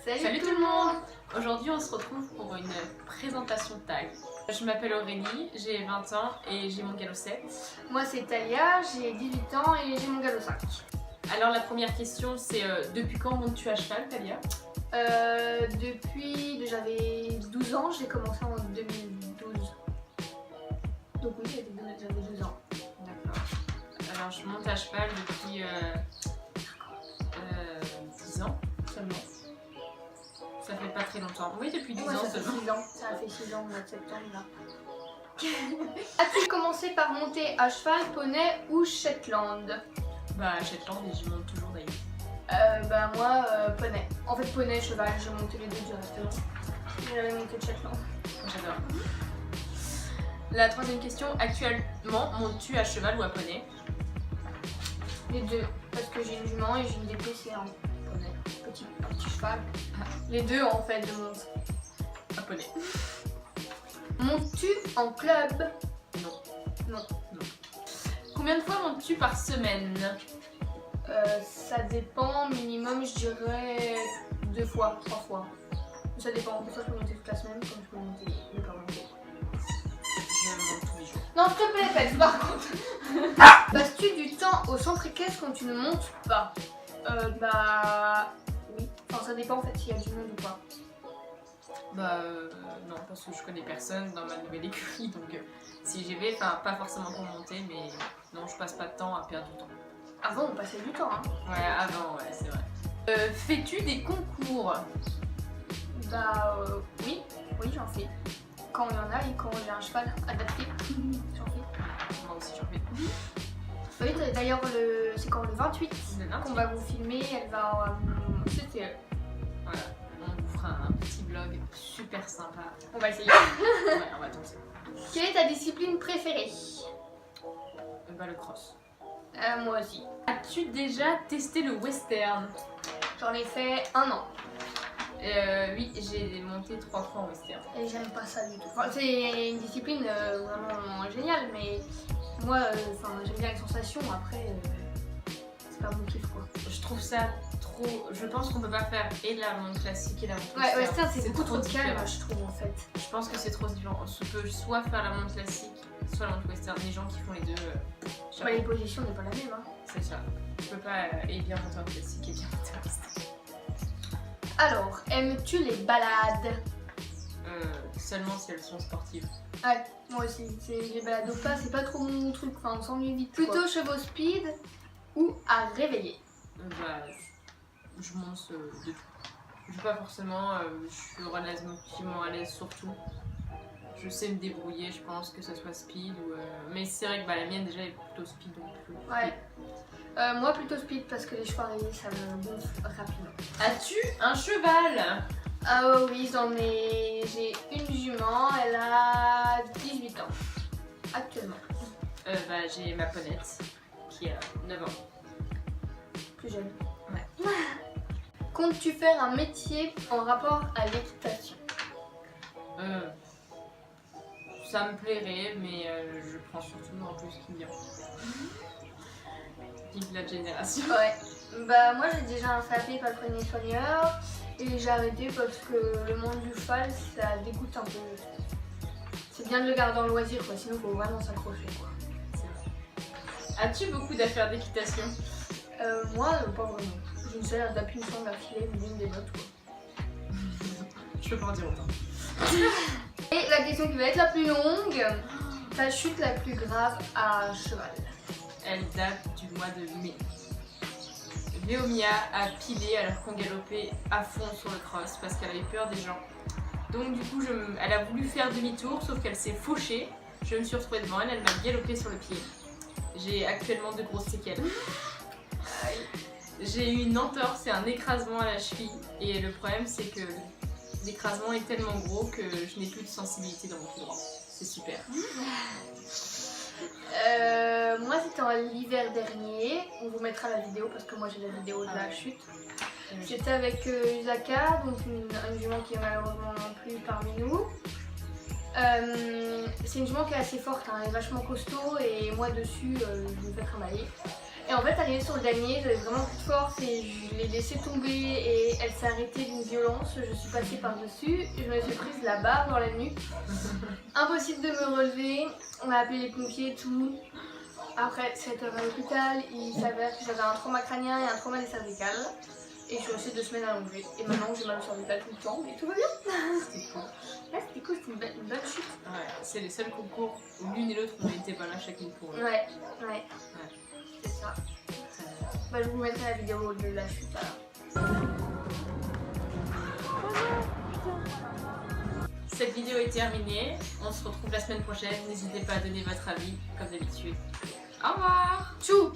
Salut tout le monde. Aujourd'hui on se retrouve pour une présentation tag. Je m'appelle Aurélie, j'ai 20 ans et j'ai mon galop 7. Moi c'est Talia, j'ai 18 ans et j'ai mon galop 5. Alors la première question c'est depuis quand montes-tu à cheval, Talia? Depuis, j'avais 12 ans, j'ai commencé en 2012. Donc oui, j'avais 12 ans. D'accord. Alors je monte à cheval depuis 10 ans seulement. Ça fait pas très longtemps. Oui, depuis 10 Ouais, ans ça fait seulement. 6 ans. Ça fait 6 ans au mois de septembre là. As-tu commencé par monter à cheval, poney ou Shetland? Bah à Shetland et j'y monte toujours d'ailleurs. Moi, poney. En fait, poney, cheval, j'ai monté les deux directement. J'avais monté de Shetland. J'adore. La troisième question, actuellement montes-tu à cheval ou à poney? Les deux, parce que j'ai une jument et j'ai une DP, c'est un poney. Un petit cheval. Les deux en fait, je monte. À poney. Montes-tu en club? Non. Non. Combien de fois montes-tu par semaine? Ça dépend, minimum je dirais 2 fois, 3 fois. Ça dépend, des fois je peux monter toute la semaine, comme je peux monter, ne pas monter. Je monte tous les jours. Non, s'il te plaît, Pet, par contre. Passes-tu du temps au centre équestre quand tu ne montes pas? Oui. Enfin, ça dépend en fait s'il y a du monde ou pas. Non, parce que je connais personne dans ma nouvelle écurie, donc si j'y vais, enfin pas forcément pour monter, mais non, je passe pas de temps à perdre du temps. Avant, on passait du temps, hein. Ouais, avant, ouais, c'est vrai. Fais-tu des concours? Oui, j'en fais. Quand il y en a et quand j'ai un cheval adapté, j'en fais. Moi aussi j'en fais. Oui, d'ailleurs, c'est quand le 28 Le 28. qu'on va vous filmer, elle va. C'était. Voilà, on vous fera un petit vlog super sympa. On va essayer. Ouais, on va tenter. Quelle est ta discipline préférée? Le cross. Moi aussi. As-tu déjà testé le western? J'en ai fait 1 an. Oui, j'ai monté 3 fois en western. Et j'aime pas ça du tout. Enfin, c'est une discipline vraiment géniale, mais moi, j'aime bien les sensations. Après, c'est pas mon kiff quoi. Je trouve ça trop. Je pense qu'on peut pas faire et la montre classique et la montre Ouais, western c'est beaucoup trop différent. calme, je trouve en fait. Je pense que c'est trop différent. On peut soit faire la montre classique, soit la montre western. Les gens qui font les deux, Les positions n'est pas la même. Hein. c'est ça. Je peux pas et bien monter en classique et bien monter en western. Alors, aimes-tu les balades? Seulement si elles sont sportives. Ouais, moi aussi. Les balades au pas, c'est pas trop mon truc. Enfin, on s'ennuie vite. Plutôt chevaux speed ou à réveiller? Je monte de tout. Je suis pas forcément. Je suis relativement à l'aise sur tout. Je sais me débrouiller, je pense que ce soit speed ou. Mais c'est vrai que la mienne déjà est plutôt speed donc. Ouais. Moi plutôt speed parce que les chevaux à réveiller ça me gonfle rapidement. As-tu un cheval? Ah oui, j'ai une jument, elle a 18 ans actuellement. J'ai ma ponette qui a 9 ans. Plus jeune. Ouais. Comptes-tu faire un métier en rapport à l'équitation? Ça me plairait, mais je prends surtout un peu ce qui vient. Vive la génération. Ouais. Moi j'ai déjà un CAP palefrenier soigneur et j'ai arrêté parce que le monde du cheval ça dégoûte un peu. C'est bien de le garder en loisir quoi, sinon faut vraiment s'accrocher quoi. C'est vrai. As-tu beaucoup d'affaires d'équitation? Moi pas vraiment. J'ai une seule d'appui une sangle à filer, une des notes quoi. Je peux pas en dire autant. Et la question qui va être la plus longue, ta chute la plus grave à cheval? Elle date du mois de mai. Léomia a pilé alors qu'on galopait à fond sur le cross parce qu'elle avait peur des gens. Donc du coup, elle a voulu faire demi-tour sauf qu'elle s'est fauchée. Je me suis retrouvée devant elle, elle m'a galopé sur le pied. J'ai actuellement de grosses séquelles. J'ai eu une entorse et un écrasement à la cheville. Et le problème c'est que l'écrasement est tellement gros que je n'ai plus de sensibilité dans mon pied droit. C'est super. Moi c'était en l'hiver dernier, on vous mettra la vidéo parce que moi j'ai la vidéo de la chute. J'étais avec Usaka, donc une jument qui est malheureusement plus parmi nous. C'est une jument qui est assez forte, hein, elle est vachement costaud et moi dessus je me fais trimballer. Et en fait, arrivé sur le damier, j'avais vraiment plus de force et je l'ai laissé tomber et elle s'est arrêtée d'une violence. Je suis passée par-dessus et je me suis prise la barre dans la nuque. Impossible de me relever. On a appelé les pompiers et tout. Après 7 heures à l'hôpital, il s'avère que j'avais un trauma crânien et un trauma des cervicales. Et je suis restée 2 semaines allongée. Et maintenant j'ai mal au cervical tout le temps, mais tout va bien. C'était cool. Ouais, c'était cool, c'était une bonne chute. Ouais, c'est les seuls concours où l'une et l'autre on n'était pas là chacune pour eux. Ouais. C'est ça. Ça- Bah, je vous mettrai la vidéo de la chute alors. Cette vidéo est terminée. On se retrouve la semaine prochaine. N'hésitez pas à donner votre avis comme d'habitude. Au revoir. Tchou!